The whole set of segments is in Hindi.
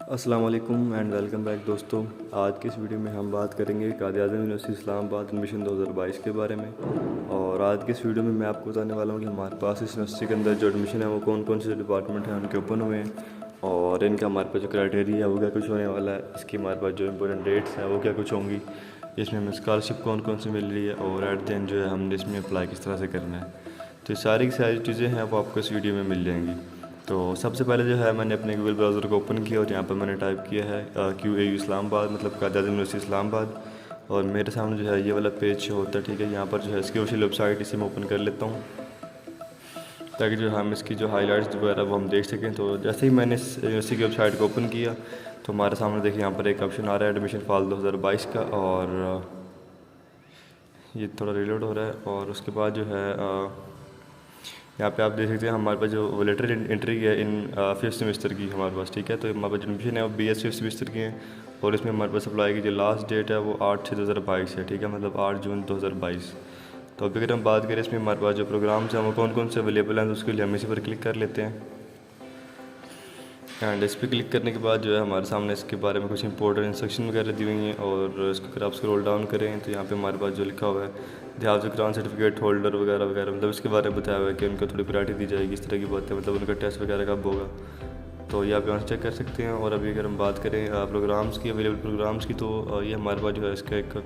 अस्सलाम वालेकुम एंड वेलकम बैक दोस्तों। आज की इस वीडियो में हम बात करेंगे कायद-ए-आज़म यूनिवर्सिटी इस्लामाबाद एडमिशन 2022 के बारे में। और आज की इस वीडियो में मैं आपको बताने वाला हूँ कि हमारे पास इस यूनिवर्सिटी के अंदर जो एडमिशन है वो कौन कौन से डिपार्टमेंट हैं उनके ओपन हुए हैं, और इनका हमारे पास जो क्राइटेरिया है वो क्या कुछ होने वाला है, इसकी हमारे पास जो इंपॉर्टेंट डेट्स हैं वो क्या कुछ होंगी, इसमें हमें स्कॉलरशिप कौन कौन सी मिल रही है, और एट द एंड जो है हमने इसमें अप्लाई किस तरह से करना है। तो सारी की सारी चीज़ें हैं वो आपको इस वीडियो में मिल जाएंगी। तो सबसे पहले जो है मैंने अपने गूगल ब्राउज़र को ओपन किया और यहाँ पर मैंने टाइप किया है QAU इस्लामाबाद, मतलब कायद-ए-आज़म यूनिवर्सिटी इस्लामाबाद, और मेरे सामने जो है ये वाला पेज शो होता है। ठीक है, यहाँ पर जो है इसकी ऑफिशियल वेबसाइट इसे मैं ओपन कर लेता हूँ ताकि जो हम इसकी जो हाइलाइट्स वगैरह वो हम देख सकें। तो जैसे ही मैंने इस यूनिवर्सिटी की वेबसाइट को ओपन किया तो हमारे सामने देखिए यहाँ पर एक ऑप्शन आ रहा है एडमिशन फॉल 2022 का, और ये थोड़ा रिलोड हो रहा है। और उसके बाद जो है यहाँ पे आप देख सकते हैं हमारे पास जो वॉलेटरी एंट्री है इन 5th सेमेस्टर की हमारे पास। ठीक है, तो हमारे पास जो एडमिशन है वो BS 5th सेमेस्टर की है, और इसमें हमारे पास अप्लाई की जो लास्ट डेट है वो 8/6/2022 है। ठीक है, मतलब 8 जून 2022। तो अभी अगर हम बात करें इसमें हमारे पास जो प्रोग्राम्स हैं वो कौन कौन से अवेलेबल हैं, तो उसके लिए हम इसी पर क्लिक कर लेते हैं। एंड इस पर क्लिक करने के बाद जो है हमारे सामने इसके बारे में कुछ इंपॉर्टेंट इंस्ट्रक्शन वगैरह दी हुई हैं, और इसको अगर आप स्क्रॉल डाउन करें तो यहाँ पे हमारे पास जो लिखा हुआ है ग्रांट सर्टिफिकेट होल्डर वगैरह वगैरह, मतलब इसके बारे में बताया हुआ है कि उनको थोड़ी प्रायोरिटी दी जाएगी, इस तरह की बात है, मतलब उनका टेस्ट वगैरह कब होगा। तो ये आप यहाँ से चेक कर सकते हैं। और अभी अगर हम बात करें प्रोग्राम्स की, अवेलेबल प्रोग्राम्स की, तो ये हमारे पास जो है इसका एक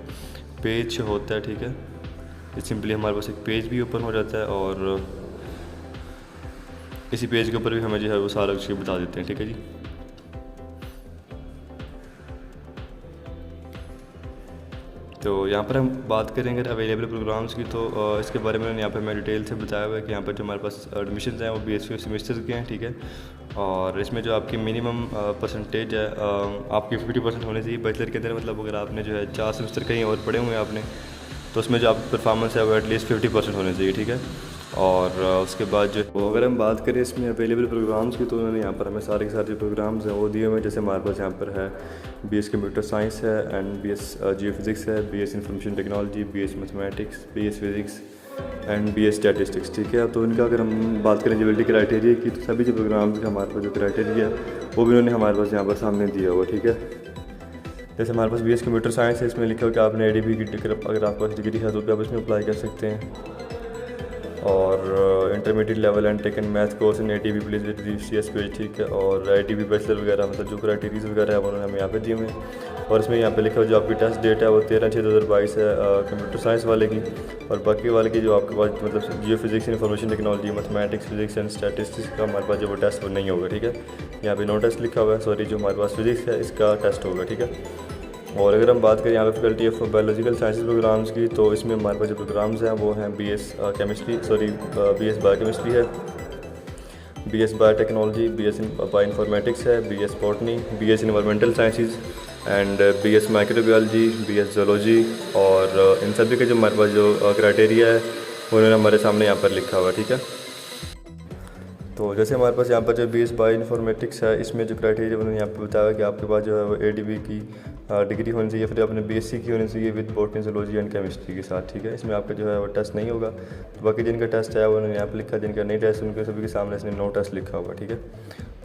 पेज होता है। ठीक है, ये सिंपली हमारे पास एक पेज भी ओपन हो जाता है, और इसी पेज के ऊपर भी हमें जो है वो सारा कुछ बता देते हैं। ठीक है जी, तो यहाँ पर हम बात करेंगे अवेलेबल प्रोग्राम्स की, तो इसके बारे में यहाँ पर मैं डिटेल से बताया हुआ है कि यहाँ पर जो हमारे पास एडमिशन हैं वो BS 5th सेमेस्टर के हैं। ठीक है, और इसमें जो आपकी मिनिमम परसेंटेज है आपकी 50% होनी चाहिए बैचलर के अंदर, मतलब अगर आपने जो है 4 सेमेस्टर कहीं और पढ़े हुए हैं आपने, तो उसमें जो आपकी परफॉर्मेंस है वो एटलीस्ट 50% होनी चाहिए। ठीक है, और उसके बाद जो अगर हम बात करें इसमें अवेलेबल प्रोग्राम्स की, तो उन्होंने यहाँ पर हमें सारे के सारे जो प्रोग्राम्स हैं वो दिए हुए हैं। जैसे हमारे पास यहाँ पर है BS कंप्यूटर साइंस है, एंड BS जियो फिज़िक्स है, BS information technology, BS mathematics, BS physics and BS statistics. ठीक है, तो इनका अगर हम बात करें एलिजिबिलिटी क्राइटेरिया की, तो सभी जो प्रोग्राम्स का हमारे पास जो क्राइटेरिया है वो भी उन्होंने हमारे पास यहाँ पर सामने दिया हुआ। ठीक है, जैसे हमारे पास BS कंप्यूटर साइंस है, इसमें लिखा हो कि आपने ADB की डिग्री, अगर आपके पास डिग्री है तो भी आप इसमें अप्लाई कर सकते हैं। और intermediate level and taken math course in ADB please with CS page. ठीक है, और ITB बैचलर वगैरह, मतलब जो क्राइटेरियाज वगैरह है उन्होंने हमें यहाँ पे दिए हुए हैं। और इसमें यहाँ पे लिखा हो जो आपकी टेस्ट डेट है वो 13/6/2022 है कंप्यूटर साइंस वाले की, और बाकी वाले की जो आपके पास मतलब geo physics information technology, mathematics, physics and statistics का हमारे पास जो वो टेस्ट वो नहीं होगा। ठीक है, यहाँ पे नो टेस्ट लिखा हुआ है, सॉरी, जो हमारे पास फिजिक्स है इसका टेस्ट होगा। ठीक है, और अगर हम बात करें यहाँ पे faculty of biological sciences programmes की, तो इसमें हमारे पास जो प्रोग्राम्स हैं वो हैं BS बायोकेमिस्ट्री है, BS बायोटेक्नोलॉजी, BS बायोइन्फॉर्मेटिक्स है, BS botany, BS environmental sciences and BS microbiology, BS zoology, और इन सभी के जो हमारे पास जो क्राइटेरिया है उन्होंने हमारे सामने यहाँ पर लिखा हुआ है। ठीक है, तो जैसे हमारे पास यहाँ पर जो BS बायोइन्फॉर्मेटिक्स है, इसमें जो क्राइटेरिया उन्होंने यहाँ पर बताया कि आपके पास जो है वो ADB की डिग्री होनी चाहिए, फिर आपने BSc की होनी चाहिए with botany, zoology and chemistry के साथ। ठीक है, इसमें आपका जो है वो टेस्ट नहीं होगा। तो बाकी जिनका टेस्ट है उन्होंने यहाँ पर लिखा, जिनका नहीं टेस्ट उनके सभी के सामने इसने नो टेस्ट लिखा हुआ। ठीक है,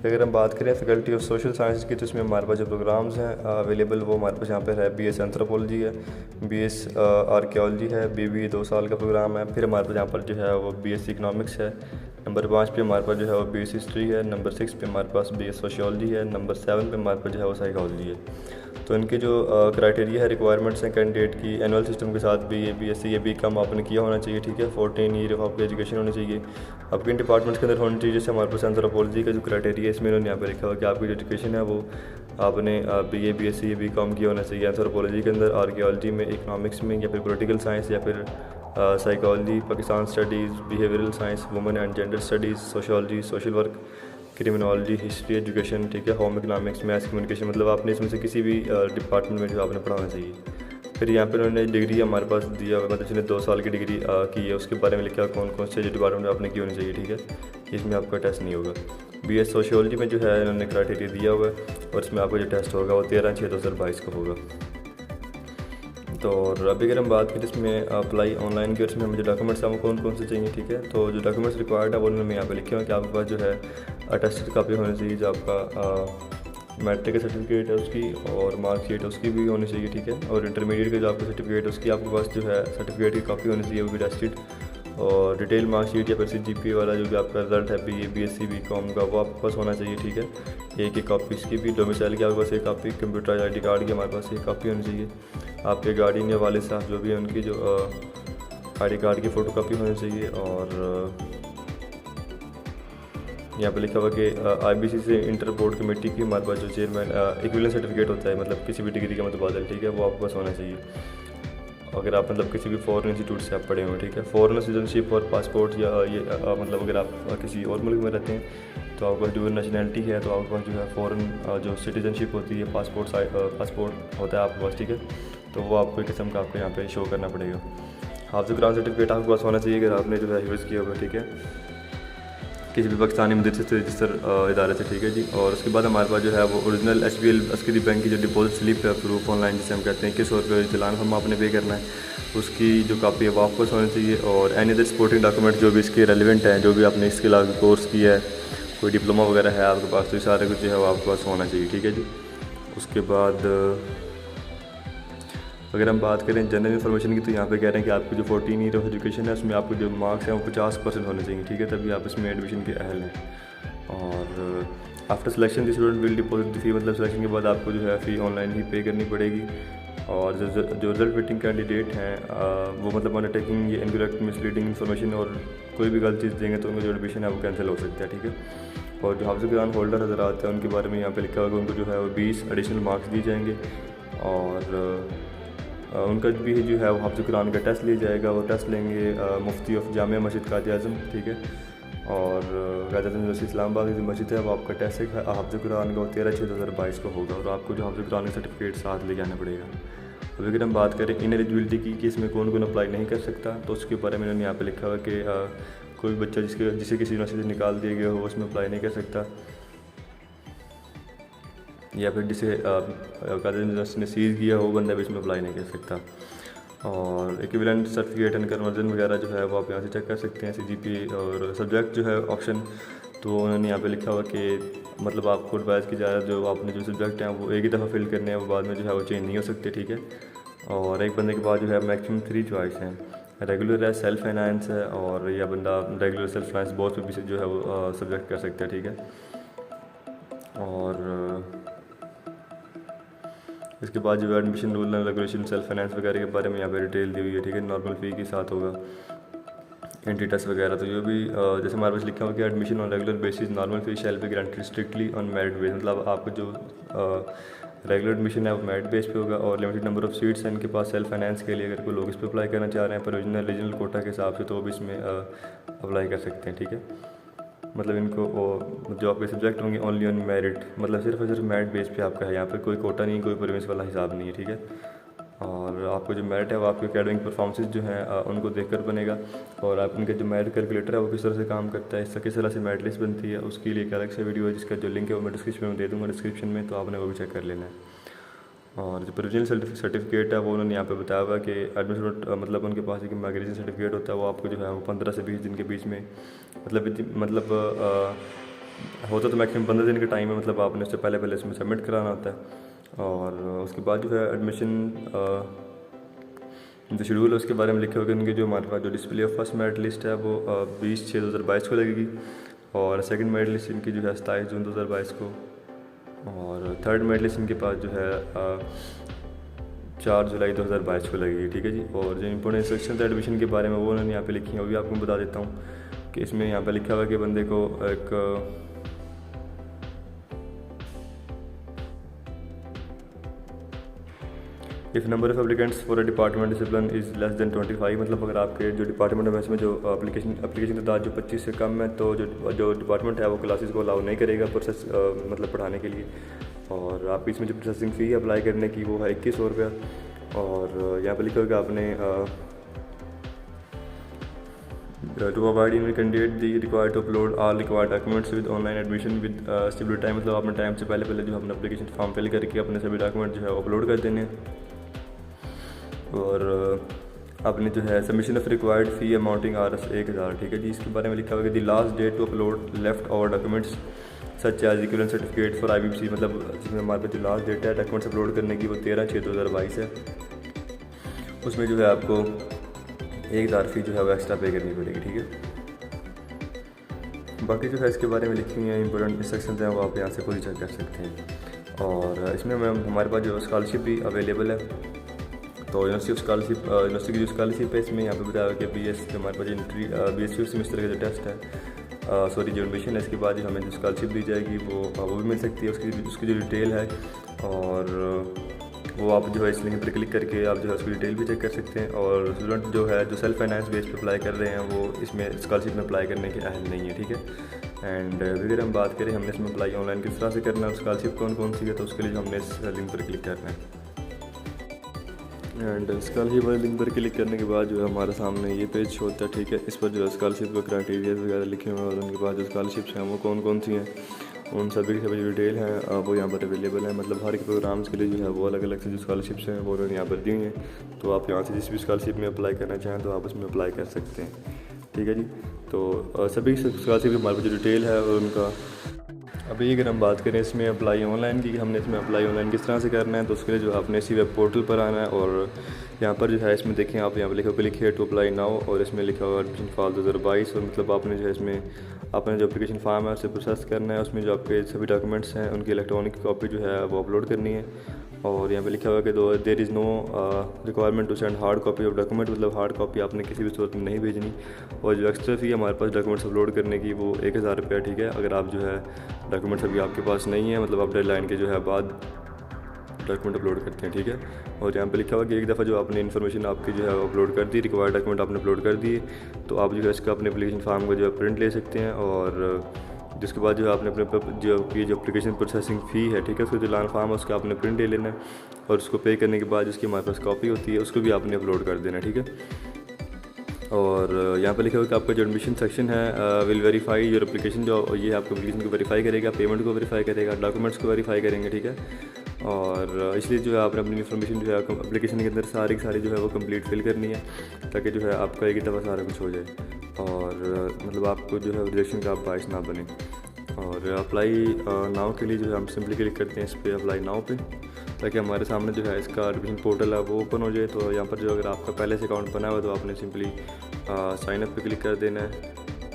फिर अगर हम बात करें फैकल्टी ऑफ सोशल साइंस की, तो इसमें हमारे पास जो प्रोग्राम्स हैं अवेलेबल वो हमारे पास यहाँ पर है BS एंथ्रोपोलॉजी है, BS आर्कियोलॉजी है, BBA 2 साल का प्रोग्राम है। फिर हमारे पास यहाँ पर जो है वो BSc इकनॉमिक्स है, नंबर 5 पे हमारे पास जो है वो BS हिस्ट्री है, नंबर 6 पे हमारे पास BS सोशियोलॉजी है, नंबर 7 पे हमारे पास जो है वो साइकोलॉजी है। तो इनके जो क्राइटेरिया है, रिक्वायरमेंट्स हैं कैंडिडेट की, एनुअल सिस्टम के साथ BA BSc ये भी कम आपने किया होना चाहिए। ठीक है, 14 ईयर ऑफ आपकी एजुकेशन होनी चाहिए, आपके इन डिपार्टमेंट्स के अंदर होनी चाहिए। जैसे हमारे पास एंथ्रोपोलॉजी का जो क्राइटेरिया है इसमें इन्होंने यहाँ पर लिखा हुआ कि आपकी जो एजुकेशन है वो आपने BA BSc ये भी कम किया होना चाहिए एंथ्रोपोलॉजी के अंदर, आर्कियोलॉजी में, इकनॉमिक्स में, या फिर पॉलिटिकल साइंस, या फिर psychology, Pakistan studies, behavioural science, women and gender studies, sociology, social work, criminology, history education. ठीक है, होम इकनॉमिक्स, मैथ्स, कम्युनिकेशन, मतलब आपने इसमें से किसी भी डिपार्टमेंट में जो आपने पढ़ाना चाहिए। फिर यहाँ पे उन्होंने डिग्री हमारे पास दिया हुआ, मतलब जिसने 2 साल की डिग्री की है उसके बारे में लिखा कौन कौन से जो डिपार्टमेंट आपने की होनी चाहिए। ठीक है, इसमें आपका टेस्ट नहीं होगा। BS सोशियोलॉजी में जो है इन्होंने क्राइटेरिया दिया हुआ है, और इसमें आपका जो टेस्ट होगा वो 13/6/2022 को होगा। तो और अभी अगर हम बात करें इसमें अप्लाई ऑनलाइन की, और इसमें मुझे डॉक्यूमेंट्स हैं वो कौन कौन से चाहिए। ठीक है, तो जो डॉक्यूमेंट्स रिक्वायर्ड है वो उन्होंने यहाँ पे लिखे हुए हैं कि आपके पास जो है अटेस्टेड कापी होनी चाहिए, जो आपका मैट्रिक का सर्टिफिकेट है उसकी और मार्कशीट है उसकी भी होनी चाहिए, ठीक है। और इंटरमीडिएट का जो आपका सर्टिफिकेट है उसकी आपके पास जो है सर्टिफिकेट की कॉपी होनी चाहिए, वो भी टेस्टेड। और डिटेल मार्कशीट या फिर CGPA वाला जो भी आपका रिजल्ट है BA BSc BCom का, वो आपके पास होना चाहिए, ठीक है। एक कॉपी इसकी भी, डोमिसाइल की आपके पास एक कॉपी, कंप्यूटर ID कार्ड की हमारे पास एक कॉपी होनी चाहिए। आपके गार्डियन या वालिद साहब जो भी है उनकी जो ID कार्ड की फ़ोटो कॉपी होनी चाहिए। और यहाँ पे लिखा हुआ कि IBC से इंटर बोर्ड कमेटी की हमारे पास जो चेयरमैन इक्विवेलेंट सर्टिफिकेट होता है, मतलब किसी भी डिग्री का मुतबादल, ठीक है, वो आपके पास होना चाहिए। अगर आप मतलब किसी भी फॉरेन इंस्टीट्यूट से आप पढ़े हुए, ठीक है। फॉरेन सिटीजनशिप और पासपोर्ट या ये मतलब अगर आप किसी और मुल्क में रहते हैं तो आपके पास जो नेशनैलिटी है तो आपके पास जो है फॉरेन जो सिटीजनशिप होती है, पासपोर्ट होता है आपके पास, ठीक है। तो वो आपको एक किस्म का आपको यहाँ पे शो करना पड़ेगा। हाफिज़ कुरान सर्टिफिकेट आपके पास होना चाहिए अगर आपने जो है हिफ्ज़ किया होगा, ठीक है, किसी भी पाकिस्तानी मदद से रजिस्टर इदारे से, ठीक है जी। और उसके बाद हमारे पास जो है वो ओरिजिनल SBL अस्करी बैंक की जो डिपॉजिट स्लिप है, प्रूफ ऑनलाइन जिसे हम कहते हैं, 2100 रुपये चलान हम आपने पे करना है, उसकी जो कापी है वो आपको होनी चाहिए। और एनी अदर सपोर्टिंग डॉक्यूमेंट जो भी इसके रेलिवेंट हैं, जो भी आपने इसके अलावा कोर्स किया है, कोई डिप्लोमा वगैरह है आपके पास, तो ये सारे कुछ जो है वो आपके पास होना चाहिए, ठीक है जी। उसके बाद अगर हम बात करें जनरल इन्फॉर्मेशन की, तो यहाँ पे कह रहे हैं कि आपकी जो 14 ईयर ऑफ एजुकेशन है उसमें आपको जो मार्क्स हैं वो 50% होने चाहिए, ठीक है, तभी आप इसमें एडमिशन के अहल हैं। और after selection the student will deposit the fee, मतलब सिलेक्शन के बाद आपको जो है फ़ी ऑनलाइन ही पे करनी पड़ेगी। और जो रिजल्ट वेटिंग कैंडिडेट हैं वो मतलब अंडरटेकिंग ये इनकरेक्ट मिसलीडिंग इन्फॉर्मेशन और कोई भी गलत चीज़ देंगे तो उनका जो एडमिशन है वो कैंसिल हो सकता है, ठीक है। और जो हाफिज़ कुरान होल्डर हज़रात हैं उनके बारे में यहाँ पे लिखा होगा, उनको जो है वो 20 एडिशनल मार्क्स दिए जाएंगे। और उनका भी जो है वो हाफिज़ कुरान का टेस्ट लिया जाएगा, वो टेस्ट लेंगे मुफ्ती ऑफ जामिया मस्जिद काज़ी आज़म, ठीक है। और काज़ी आज़म यूनिवर्सिटी इस्लामाबाद की जो मस्जिद है वो आपका टेस्ट है हाफिज़ कुरान का 13/6/2022 को होगा, और आपको जो हाफिज़ कुरान का सर्टिफिकेट साथ ले जाना पड़ेगा। अभी अगर हम बात करें इन एलिजिबिलिटी की कि इसमें कौन कौन अप्लाई नहीं कर सकता, तो उसके बारे में यहाँ पे लिखा हुआ कि कोई बच्चा जिसे किसी यूनिवर्सिटी से निकाल दिया गया हो वो उसमें अप्लाई नहीं कर सकता, या फिर जिसे काज़ी यूनिवर्सिटी ने सीज़ किया हो बंदा भी इसमें अप्लाई नहीं कर सकता। और इक्विवेलेंट सर्टिफिकेट एंड कन्वर्जन वगैरह जो है वो आप यहाँ से चेक कर सकते हैं, CGPA। और सब्जेक्ट जो है ऑप्शन, तो उन्होंने यहाँ पे लिखा हुआ कि मतलब आपको एडवाइस की जाए जो आपने जो सब्जेक्ट हैं वो एक ही दफ़ा फिल करने हैं, वो बाद में जो है वो चेंज नहीं हो सकते, ठीक है। और एक बंदे के बाद जो है मैक्सिमम 3 चॉइस हैं, रेगुलर है, सेल्फ फाइनेंस है, और यह बंदा रेगुलर सेल्फ फाइनेंस बोथ पे भी जो है वो सब्जेक्ट कर सकता है, ठीक है। और इसके बाद जो admission rule and regulation self finance वगैरह के बारे में यहाँ पे डिटेल दी हुई है, ठीक है। नॉर्मल फ़ी के साथ होगा, एंट्री टेस्ट वगैरह, तो ये भी जैसे हमारे पास लिखा हुआ कि admission on regular basis normal fee shall be guaranteed strictly on merit base, मतलब आपको जो रेगुलर एडमिशन है वो मेरिट बेस पे होगा। और लिमिटेड नंबर ऑफ सीट्स हैं इनके पास सेल्फ फाइनेंस के लिए, अगर कोई लोग इस पर अप्लाई करना चाह रहे हैं प्रोविजनल रीजनल कोटा के हिसाब से, तो वो भी इसमें अप्लाई कर सकते हैं, ठीक है। मतलब इनको जो आपके सब्जेक्ट होंगे ओनली ऑन मेरिट, मतलब सिर्फ और सिर्फ मेरिट बेस पे आपका है, यहाँ पे कोई कोटा नहीं, कोई प्रोविंस वाला हिसाब नहीं है, ठीक है। और आपको जो मेरिट है वो आपके एकेडमिक परफॉर्मेंसेस जो हैं उनको देखकर बनेगा। और आप उनके जो मेरिट कैलकुलेटर है वो किस तरह से काम करता है, इससे किस तरह से मेरिट लिस्ट बनती है, उसके लिए एक अलग से वीडियो है जिसका जो लिंक है वो मैं डिस्क्रिप्शन में दे दूँगा डिस्क्रिप्शन में, तो आपने वो भी चेक कर लेना है। और जो प्रोविजनल सर्टिफिकेट है वो उन्होंने यहाँ पे बताया हुआ कि एडमिशन मतलब उनके पास एक माइग्रेशन सर्टिफिकेट होता है, वो आपको जो है वो 15 से 20 दिन के बीच में मतलब होता तो मैक्सिमम 15 दिन का टाइम है, मतलब आपने उससे पहले इसमें सबमिट कराना होता है। और उसके बाद जो है एडमिशन जो शेड्यूल है उसके बारे में लिखे हुए उनके जो हमारे पास जो display of first merit list है वो 20/6/2022 को लगेगी। और सेकंड मेरिट लिस्ट इनकी जो है 27 जून 2022 को। और थर्ड मेरिट लिस्ट इनके पास जो है 4 जुलाई 2022 को लगेगी, ठीक है जी। और जो इंपॉर्टेंट इंस्ट्रक्शन एडमिशन के बारे में वो उन्होंने यहाँ पे लिखी हैं, वो भी आपको बता देता हूँ कि इसमें यहाँ पे लिखा हुआ है कि बंदे को एक if number of applicants for a department discipline is less than 25, मतलब अगर आपके जो डिपार्टमेंट है इसमें जो एप्लीकेशन तादाद जो 25 से कम है तो जो डिपार्टमेंट है वो क्लासेस को अलाउ नहीं करेगा प्रोसेस मतलब पढ़ाने के लिए। और आप इसमें जो प्रोसेसिंग फ़ी अप्लाई करने की वो है 2100 रुपया। और यहाँ पर लिखा होगा आपने to avoid in candidate the required to upload all required documents with online admission with stable time, मतलब आपने टाइम से पहले जो अपना एप्लीकेशन फॉर्म फिल करके अपने सभी डॉक्यूमेंट जो है अपलोड कर देने। और आपने जो है submission of required fee amounting Rs 1000, ठीक है जी। इसके बारे में लिखा हुआ है कि the last date to upload left over documents such as equivalent certificate for IBPC, मतलब जिसमें हमारे पास जो लास्ट डेट है डॉक्यूमेंट्स अपलोड करने की वो 13/6/2022 है। उसमें जो है आपको 1,000 फ़ी जो है वो एक्स्ट्रा पे करनी पड़ेगी, ठीक है। बाकी जो है इसके बारे में लिखी हुई हैं इंपॉर्टेंट इंस्ट्रक्शंस हैं, वो आप यहाँ से खुद ही चेक कर सकते हैं। और इसमें मैम हमारे पास जो स्कॉलरशिप भी अवेलेबल है, तो यूनिवर्सिटी की जो स्कॉलरशिप है इसमें यहाँ पे बताया कि BS जो हमारे पास एंट्री BS फिफ्थ सेमेस्टर का जो टेस्ट है जो एडमिशन है, इसके बाद जो हमें जो स्कॉलरशिप दी जाएगी वो भी मिल सकती है। उसकी जो डिटेल है, और वो आप जो है इस लिंक पर क्लिक करके आप जो है उसकी डिटेल भी चेक कर सकते हैं। और स्टूडेंट जो है जो सेल्फ फाइनेंस बेस पे अप्लाई कर रहे हैं वो इसमें स्कॉलरशिप में अप्लाई करने के अहल नहीं है, ठीक है। एंड अगर हम बात करें हमने इसमें अप्लाई ऑनलाइन किस तरह से करना है, स्कॉलरशिप कौन कौन सी है, तो उसके लिए हमने इस लिंक पर क्लिक करना है। एंड स्कॉलरशिप वाले लिंक पर क्लिक करने के बाद जो है हमारे सामने ये पेज होता है, ठीक है। इस पर जो है स्कॉलरशिप के क्राइटेरिया वगैरह लिखे हुए हैं और उनके बाद जो स्कॉलरशिप्स हैं वो कौन कौन सी हैं, उन सभी की सभी डिटेल हैं वो यहाँ पर अवेलेबल है। मतलब हर एक प्रोग्राम्स के लिए जो है वो अलग अलग से जो स्कॉलरशिप्स हैं वो उन्होंने यहाँ पर दी हुई हैं। तो आप यहाँ से जिस भी स्कॉलरशिप में अप्लाई करना चाहें तो आप उसमें अप्लाई कर सकते हैं, ठीक है जी। तो सभी स्कॉलरशिप की हमारे पास जो डिटेल है और उनका अभी अगर हम बात करें इसमें अप्लाई ऑनलाइन की, हमने इसमें अप्लाई ऑनलाइन किस तरह से करना है, तो उसके लिए जो आपने इसी वेब पोर्टल पर आना है। और यहाँ पर जो है इसमें देखें आप यहाँ पर लिखा क्लिक है टू अप्लाई नाउ, और इसमें लिखा हुआ एडमिशन फॉर 2022। और मतलब आपने जो है इसमें अपने जो एप्लीकेशन फॉर्म है उसे प्रोसेस करना है। उसमें जो आपके सभी डॉक्यूमेंट्स हैं उनकी इलेक्ट्रॉनिक कॉपी जो है वो अपलोड करनी है। और यहाँ पे लिखा हुआ है कि there is no requirement to send hard copy of document, मतलब हार्ड कॉपी आपने किसी भी सूरत में नहीं भेजनी। और जो एक्स्ट्रा फ़ी है हमारे पास डॉक्यूमेंट्स अपलोड करने की वो 1,000 रुपया, ठीक है। अगर आप जो है डॉक्यूमेंट्स अभी आपके पास नहीं है, मतलब आप डेडलाइन के जो है बाद डॉक्यूमेंट अपलोड करते हैं, ठीक है। और यहाँ पे लिखा हुआ कि एक दफ़ा जो आपने इन्फॉर्मेशन आपकी जो है अपलोड कर दी, रिक्वायर्ड डॉक्यूमेंट आपने अपलोड कर दिए, तो आप जो है इसका अपने एप्लीकेशन फॉर्म का जो है प्रिंट ले सकते हैं। और जिसके बाद जो है आपने अपने जो एप्लीकेशन प्रोसेसिंग फ़ी है, ठीक है, उसका जो लान फॉर्म है उसका आपने प्रिंट ले लेना है। और उसको पे करने के बाद जिसकी हमारे पास कॉपी होती है उसको भी आपने अपलोड कर देना है, ठीक है। और यहाँ पर लिखा हुआ कि आपका जो एडमिशन सेक्शन है विल वेरीफाई योर एप्लीकेशन, जो ये आपके एप्लीकेशन को वेरीफाई करेगा, पेमेंट को वेरीफाई करेगा, डॉक्यूमेंट्स को वेरीफाई करेंगे, ठीक है। और इसलिए जो है आपने अपनी इन्फॉर्मेशन जो है एप्लीकेशन के अंदर सारी जो है वो कंप्लीट फिल करनी है, ताकि जो है आपका एक ही दफ़ा सारा कुछ हो जाए और मतलब आपको जो है रिजेक्शन का बायस ना बने। और अप्लाई नाउ के लिए जो है हम सिंपली क्लिक करते हैं इस पर अप्लाई नाउ पे, ताकि हमारे सामने जो है इसका एडमिशन पोर्टल है वो ओपन हो जाए। तो यहाँ पर जो अगर आपका पहले से अकाउंट बना हुआ तो आपने सिंपली साइन अप पे क्लिक कर देना है।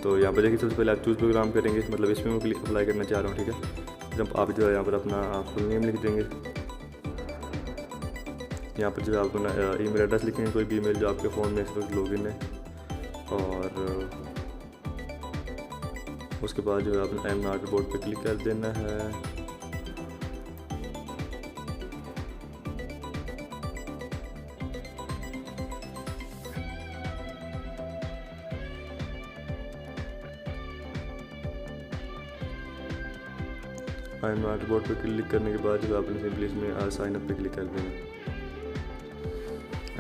तो यहाँ पर देखिए सबसे पहले आप चूज़ प्रोग्राम करेंगे, मतलब इसमें मैं अप्लाई करना चाह रहा हूँ, ठीक है। जब आप जो है यहाँ पर अपना फुल नेम लिख देंगे, यहाँ पर जो है आप अपना ईमेल एड्रेस लिखेंगे, कोई भी ईमेल जो आपके फ़ोन में इस वक्त लॉगिन है। और उसके बाद जो है अपना टाइम नॉट बोर्ड पे क्लिक कर देना है। आई एम नॉट बोर्ड पे क्लिक करने के बाद जो आपने सिंपली इसमें साइन अप पे क्लिक कर देना।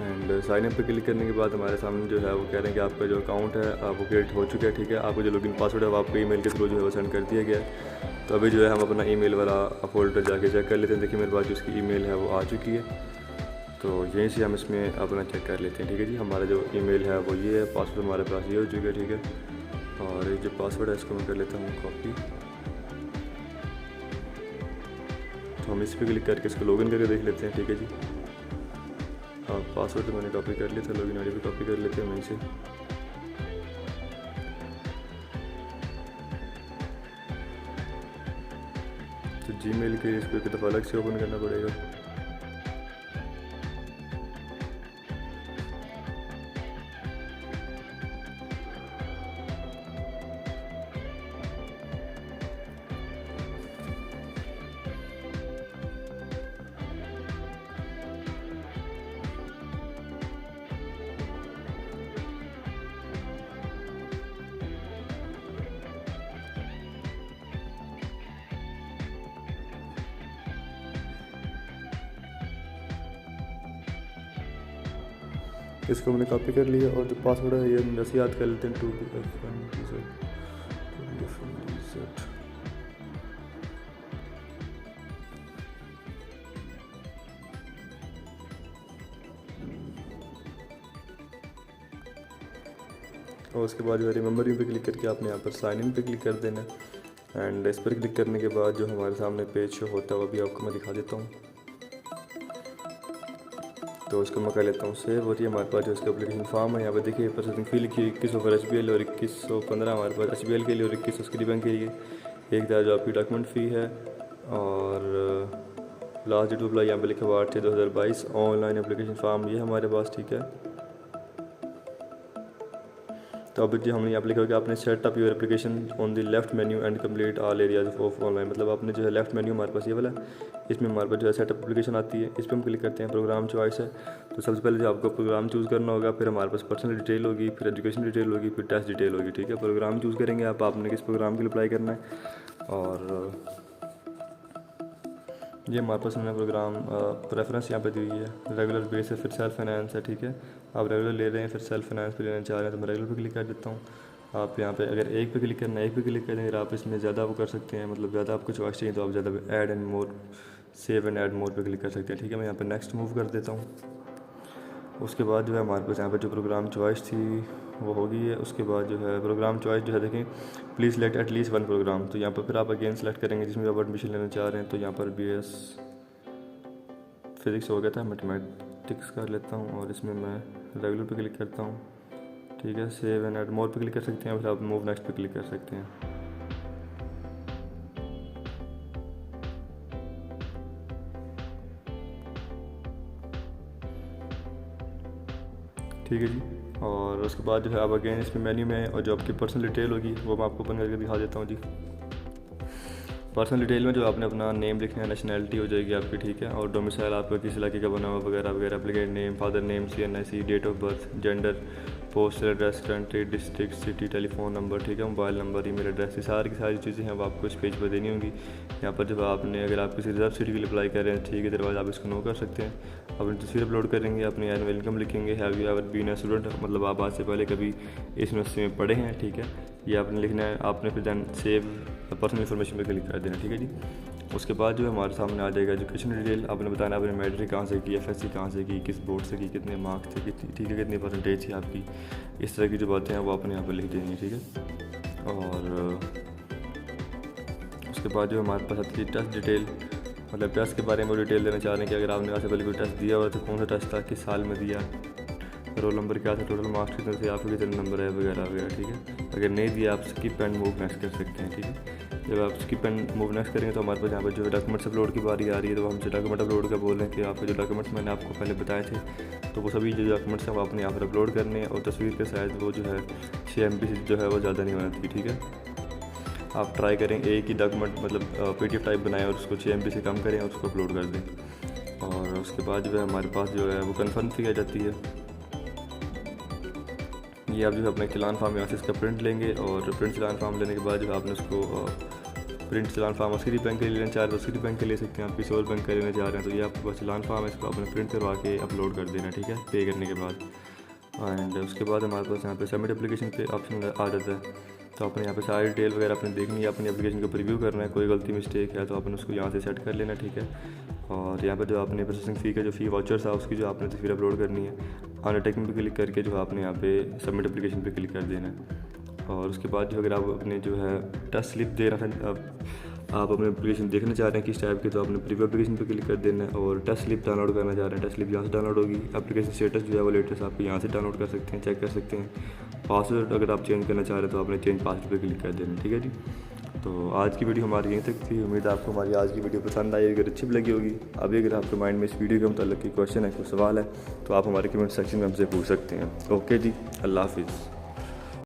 एंड साइन अप पे क्लिक करने के बाद हमारे सामने जो है वो कह रहे हैं कि आपका जो अकाउंट है वो क्रिएट हो चुका है, ठीक है। आपको जो लॉगिन पासवर्ड है वो आपको ईमेल के थ्रू जो है वो सेंड कर दिया गया है। तो अभी जो है हम अपना ईमेल वाला फोल्डर जाके चेक कर लेते हैं। देखिए मेरे पास जो उसकी ईमेल है वो आ चुकी है, तो यहीं से हम इसमें अपना चेक कर लेते हैं, ठीक है जी। हमारा जो ईमेल है वो ये है, पासवर्ड हमारे पास ये हो चुका है, ठीक है। और ये जो पासवर्ड है इसको मैं कर लेता हूँ कॉपी। तो हम इस पर क्लिक करके इसको लॉगिन करके देख लेते हैं, ठीक है जी। हाँ, पासवर्ड तो मैंने कॉपी कर लिया था, लॉगिन आईडी भी कॉपी कर लेते हैं वहीं से। तो जीमेल के इसको एक दफ़ा अलग से ओपन करना पड़ेगा। इसको मैंने कॉपी कर लिया और जो पासवर्ड है ये हम जैसे याद कर लेते हैं 2BF1DZ। और उसके बाद जो है रिमेंबर यू पे क्लिक करके आपने यहाँ पर साइन इन पे क्लिक कर देना है। एंड इस पर क्लिक करने के बाद जो हमारे सामने पेज शो होता है वो भी आपको मैं दिखा देता हूँ। तो उसको मैं कर लेता हूँ सेव। और ये हमारे पास जो इसका एप्लीकेशन फॉर्म है, यहाँ पे देखिए प्रोसेसिंग फ़ी लिखी है 2100 फॉर HBL और 2115 हमारे पास HBL के लिए और 2100 स्क्री बैंक के लिए। 1000 जो आपकी डॉक्यूमेंट फ़ी है और लास्ट डेट अप्लाई यहाँ पे लिखा हुआ 8/6/2022 ऑनलाइन एप्लीकेशन फॉर्म ये हमारे पास, ठीक है। तो अब जो हमने यहाँ पे लिखा कि आपने set up your application on the left menu and complete all areas of online, मतलब आपने जो है लेफ्ट मेन्यू हमारे पास ये वाला, इसमें हमारे पास जो है सेटअप एप्लीकेशन आती है, इस पर हम क्लिक करते हैं। प्रोग्राम चॉइस है, तो सबसे पहले जो आपको प्रोग्राम चूज़ करना होगा, फिर हमारे पास पर्सनल डिटेल होगी, फिर एजुकेशन डिटेल होगी, फिर टेस्ट डिटेल होगी, ठीक है। प्रोग्राम चूज़ करेंगे आपने किस प्रोग्राम के लिए अप्लाई करना है। और ये हमारे पास हमने प्रोग्राम प्रेफरेंस यहाँ पे दी हुई है, रेगुलर बेस है, फिर सेल्फ फाइनेंस है, ठीक है। आप रेगुलर ले रहे हैं, फिर सेल्फ फाइनेंस पे लेना चाह रहे हैं, तो मैं रेगुलर पे क्लिक कर देता हूँ। आप यहाँ पे अगर एक पे क्लिक करना है, एक पे क्लिक कर देंगे, आप इसमें ज़्यादा वो कर सकते हैं, मतलब ज़्यादा आपको चॉइस चाहिए तो आप ज़्यादा add and more, save and add more पे क्लिक कर सकते हैं, ठीक है। मैं यहाँ पे नेक्स्ट मूव कर देता हूँ। उसके बाद जो है हमारे पास यहाँ पे जो प्रोग्राम चॉइस थी वो हो गई है। उसके बाद जो है प्रोग्राम चॉइस जो है देखें, प्लीज़ सेलेक्ट एटलीस्ट 1 प्रोग्राम, तो यहाँ पर फिर आप अगेन सेलेक्ट करेंगे जिसमें आप एडमिशन लेना चाह रहे हैं। तो यहाँ पर BS फिज़िक्स हो गया था, मैथमेटिक्स कर लेता हूँ और इसमें मैं रेगुलर पे क्लिक करता हूँ, ठीक है। सेव एंड ऐड मोर पे क्लिक कर सकते हैं, फिर आप मूव नेक्स्ट पे क्लिक कर सकते हैं। ठीक है जी। और उसके बाद जो है आप अगेन इसमें मेन्यू में और जो आपकी पर्सनल डिटेल होगी वो मैं आपको ओपन करके दिखा देता हूँ जी। पर्सनल डिटेल में जो आपने अपना नेम लिखना है, नेशनैलिटी हो जाएगी आपकी, ठीक है। और डोमिसाइल आपका किस इलाके का बना हुआ वगैरह वगैरह, applicant name, father name, CNIC, date of birth, gender, postal address, country, district, city, telephone number, ठीक है, मोबाइल नंबर, ईमेल एड्रेस, ये सारी की सारी चीज़ें हैं वो आपको इस पेज पर देनी होंगी। यहाँ पर जब आपने अगर आप किसी रिजर्व सिटी के लिए अप्लाई कर रहे हैं, ठीक है, दरवाज़ आप इसको नो कर सकते हैं। अपनी तस्वीर अपलोड करेंगे, अपनी एनुअल इनकम लिखेंगे, have you ever been a student, मतलब आप आज से पहले कभी इस यूनिवर्सिटी में पढ़े हैं, ठीक है, ये आपने लिखना है। आपने फिर दैन सेव पर्सनल इन्फॉर्मेशन पर क्लिक कर देना, ठीक है जी। उसके बाद जो है हमारे सामने आ जाएगा एजुकेशन डिटेल। आपने बताना आपने मैट्रिक कहाँ से की, FSC कहाँ से की, किस बोर्ड से की, कितने मार्क्स थे, कितनी, ठीक है, कितनी परसेंटेज थी आपकी, इस तरह की जो बातें हैं वो आपने यहाँ पर लिख देनी है, ठीक है। और उसके बाद जो हमारे पास आती है टेस्ट डिटेल, मतलब टेस्ट के बारे में वो डिटेल देना चाह रहे हैं कि अगर आपने आज से पहले कोई टेस्ट दिया हुआ तो कौन सा टेस्ट था, किस साल में दिया, रोल नंबर क्या था, टोटल मार्क्स कितने थे, आपके कितने नंबर है वगैरह वगैरह, ठीक है। अगर नहीं दिया आप स्किप एंड मूव नेक्स्ट कर सकते हैं, ठीक है। जब आप स्किप एंड मूव नेक्स्ट करेंगे तो हमारे पास यहाँ पर जो डॉक्यूमेंट्स अपलोड की बारी आ रही है, तो हमसे डॉक्यूमेंट अपलोड का बोल रहे हैं कि आपके जो डॉक्यूमेंट्स मैंने आपको पहले बताए थे, तो वो सभी जो डॉक्यूमेंट्स हैं वो आपने यहाँ पर अपलोड करने हैं। और तस्वीर के साइज़ वो जो है 6 MB से जो है वो ज़्यादा नहीं होना चाहिए, ठीक है। आप ट्राई करें एक ही डॉक्यूमेंट मतलब PDF टाइप बनाएं और उसको 6 MB से कम करें और उसको अपलोड कर दें। और उसके बाद जो है हमारे पास जो है वो कन्फर्म फी आ जाती है। ये आप जो है अपना चलान फार्म यहाँ से इसका प्रिंट लेंगे और प्रिंट चलान फार्म लेने के बाद जो है आपने उसको प्रिंट चलान फार्म सिटी बैंक के लिए लेना चाह रहे हैं तो सिटी बैंक के ले सकते हैं, आप किसी और बैंक का लेना चाह रहे हैं तो ये आपके पास चलान फार्म है, इसको आपने प्रिंट करवा के अपलोड कर देना, ठीक है, पे करने के बाद। एंड उसके बाद हमारे पास यहाँ पे सबमिट एप्लीकेशन पे ऑप्शन आ जाता है, तो आपने यहाँ पे सारी डिटेल वगैरह आपने देखनी है, अपनी एप्लीकेशन को प्रीव्यू करना है, कोई गलती मिस्टेक है तो आपने उसको यहाँ से सेट कर लेना, ठीक है। और यहाँ पर जो आपने प्रोसेसिंग फ़ी का जो फ़ी वाउचर था उसकी जो आपने तस्वीर अपलोड करनी है, अंडरटेकिंग पे क्लिक करके जो आपने यहाँ पे सबमिट एप्लीकेशन पे क्लिक कर देना है। और उसके बाद जो अगर आप अपने जो है टेस्ट स्लिप दे रहे हैं, आप अपने एप्लीकेशन देखना चाह रहे हैं किस टाइप की, तो आपने प्रीव्यू एप्लीकेशन पे क्लिक कर देना है। और टेस्ट स्लिप डाउनलोड करना चाह रहे हैं, टेस्ट स्लिप यहाँ से डाउनलोड होगी। एप्लीकेशन स्टेटस जो है वो लेटेस्ट आपको यहाँ से डाउनलोड कर सकते हैं, चेक कर सकते हैं। पासवर्ड अगर आप चेंज करना चाह रहे हैं तो आपने चेंज पासवर्ड पे क्लिक कर देना, ठीक है जी। तो आज की वीडियो हमारी यहीं तक थी। उम्मीद है आपको हमारी आज की वीडियो पसंद आई, अगर अच्छी भी लगी होगी। अभी अगर आपके माइंड में इस वीडियो के मतलब कोई क्वेश्चन है, कोई सवाल है, तो आप हमारे कमेंट सेक्शन में हमसे पूछ सकते हैं। ओके जी, अल्लाह हाफिज़।